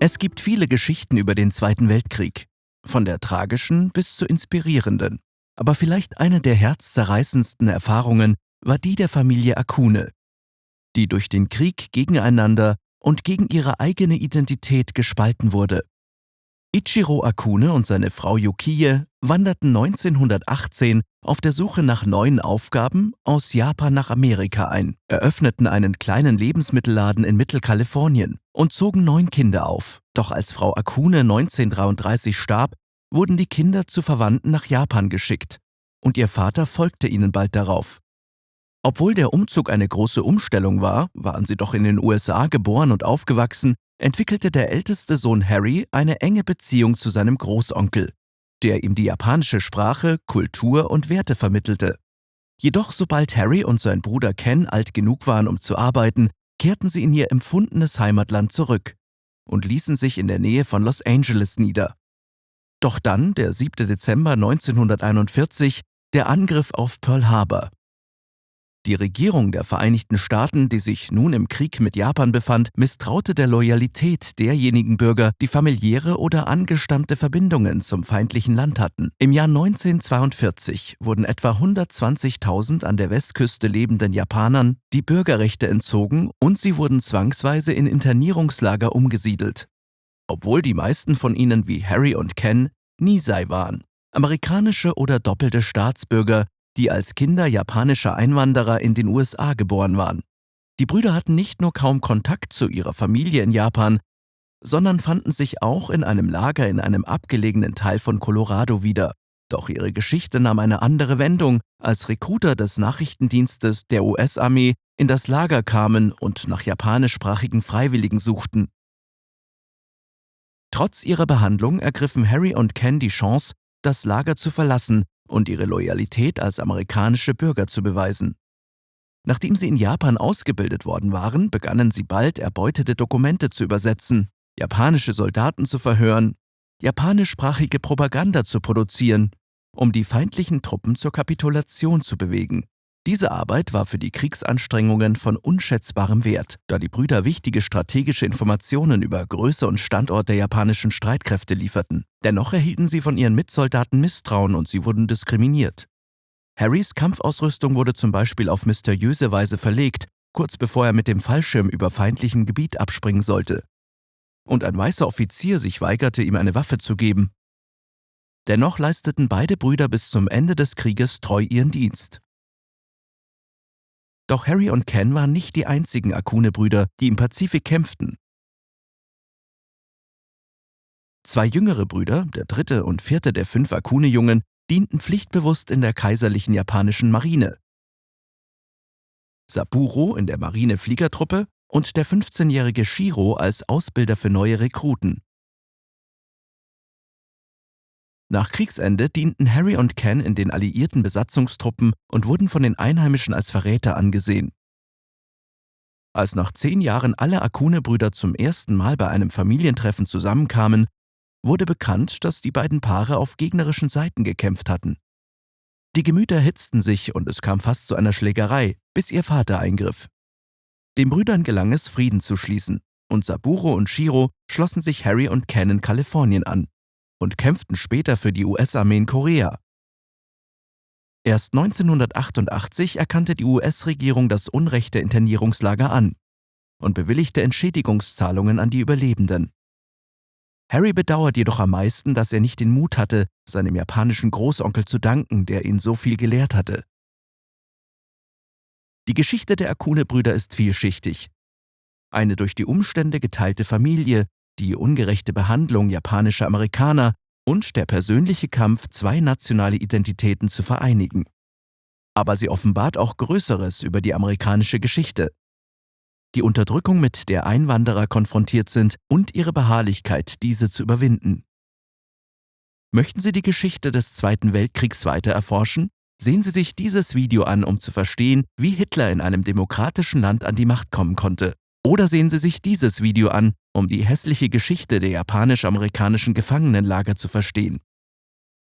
Es gibt viele Geschichten über den Zweiten Weltkrieg, von der tragischen bis zur inspirierenden. Aber vielleicht eine der herzzerreißendsten Erfahrungen war die der Familie Akune, die durch den Krieg gegeneinander und gegen ihre eigene Identität gespalten wurde. Ichiro Akune und seine Frau Yukiye wanderten 1918 auf der Suche nach neuen Aufgaben aus Japan nach Amerika ein, eröffneten einen kleinen Lebensmittelladen in Mittelkalifornien und zogen 9 Kinder auf. Doch als Frau Akune 1933 starb, wurden die Kinder zu Verwandten nach Japan geschickt und ihr Vater folgte ihnen bald darauf. Obwohl der Umzug eine große Umstellung war, waren sie doch in den USA geboren und aufgewachsen, entwickelte der älteste Sohn Harry eine enge Beziehung zu seinem Großonkel, der ihm die japanische Sprache, Kultur und Werte vermittelte. Jedoch sobald Harry und sein Bruder Ken alt genug waren, um zu arbeiten, kehrten sie in ihr empfundenes Heimatland zurück und ließen sich in der Nähe von Los Angeles nieder. Doch dann, der 7. Dezember 1941, der Angriff auf Pearl Harbor. Die Regierung der Vereinigten Staaten, die sich nun im Krieg mit Japan befand, misstraute der Loyalität derjenigen Bürger, die familiäre oder angestammte Verbindungen zum feindlichen Land hatten. Im Jahr 1942 wurden etwa 120.000 an der Westküste lebenden Japanern die Bürgerrechte entzogen und sie wurden zwangsweise in Internierungslager umgesiedelt. Obwohl die meisten von ihnen wie Harry und Ken Nisei waren, amerikanische oder doppelte Staatsbürger, die als Kinder japanischer Einwanderer in den USA geboren waren. Die Brüder hatten nicht nur kaum Kontakt zu ihrer Familie in Japan, sondern fanden sich auch in einem Lager in einem abgelegenen Teil von Colorado wieder. Doch ihre Geschichte nahm eine andere Wendung, als Recruiter des Nachrichtendienstes der US-Armee in das Lager kamen und nach japanischsprachigen Freiwilligen suchten. Trotz ihrer Behandlung ergriffen Harry und Ken die Chance, das Lager zu verlassen und ihre Loyalität als amerikanische Bürger zu beweisen. Nachdem sie in Japan ausgebildet worden waren, begannen sie bald, erbeutete Dokumente zu übersetzen, japanische Soldaten zu verhören, japanischsprachige Propaganda zu produzieren, um die feindlichen Truppen zur Kapitulation zu bewegen. Diese Arbeit war für die Kriegsanstrengungen von unschätzbarem Wert, da die Brüder wichtige strategische Informationen über Größe und Standort der japanischen Streitkräfte lieferten. Dennoch erhielten sie von ihren Mitsoldaten Misstrauen und sie wurden diskriminiert. Harrys Kampfausrüstung wurde zum Beispiel auf mysteriöse Weise verlegt, kurz bevor er mit dem Fallschirm über feindlichem Gebiet abspringen sollte. Und ein weißer Offizier sich weigerte, ihm eine Waffe zu geben. Dennoch leisteten beide Brüder bis zum Ende des Krieges treu ihren Dienst. Doch Harry und Ken waren nicht die einzigen Akune-Brüder, die im Pazifik kämpften. 2 jüngere Brüder, der 3. und 4. der 5 Akune-Jungen, dienten pflichtbewusst in der kaiserlichen japanischen Marine. Saburo in der Marine-Fliegertruppe und der 15-jährige Shiro als Ausbilder für neue Rekruten. Nach Kriegsende dienten Harry und Ken in den alliierten Besatzungstruppen und wurden von den Einheimischen als Verräter angesehen. Als nach 10 Jahren alle Akune-Brüder zum ersten Mal bei einem Familientreffen zusammenkamen, wurde bekannt, dass die beiden Paare auf gegnerischen Seiten gekämpft hatten. Die Gemüter hitzten sich und es kam fast zu einer Schlägerei, bis ihr Vater eingriff. Den Brüdern gelang es, Frieden zu schließen, und Saburo und Shiro schlossen sich Harry und Ken in Kalifornien an und kämpften später für die US-Armee in Korea. Erst 1988 erkannte die US-Regierung das Unrecht der Internierungslager an und bewilligte Entschädigungszahlungen an die Überlebenden. Harry bedauert jedoch am meisten, dass er nicht den Mut hatte, seinem japanischen Großonkel zu danken, der ihn so viel gelehrt hatte. Die Geschichte der Akune-Brüder ist vielschichtig. Eine durch die Umstände geteilte Familie, die ungerechte Behandlung japanischer Amerikaner und der persönliche Kampf, 2 nationale Identitäten zu vereinigen. Aber sie offenbart auch Größeres über die amerikanische Geschichte. Die Unterdrückung, mit der Einwanderer konfrontiert sind, und ihre Beharrlichkeit, diese zu überwinden. Möchten Sie die Geschichte des Zweiten Weltkriegs weiter erforschen? Sehen Sie sich dieses Video an, um zu verstehen, wie Hitler in einem demokratischen Land an die Macht kommen konnte. Oder sehen Sie sich dieses Video an, um die hässliche Geschichte der japanisch-amerikanischen Gefangenenlager zu verstehen.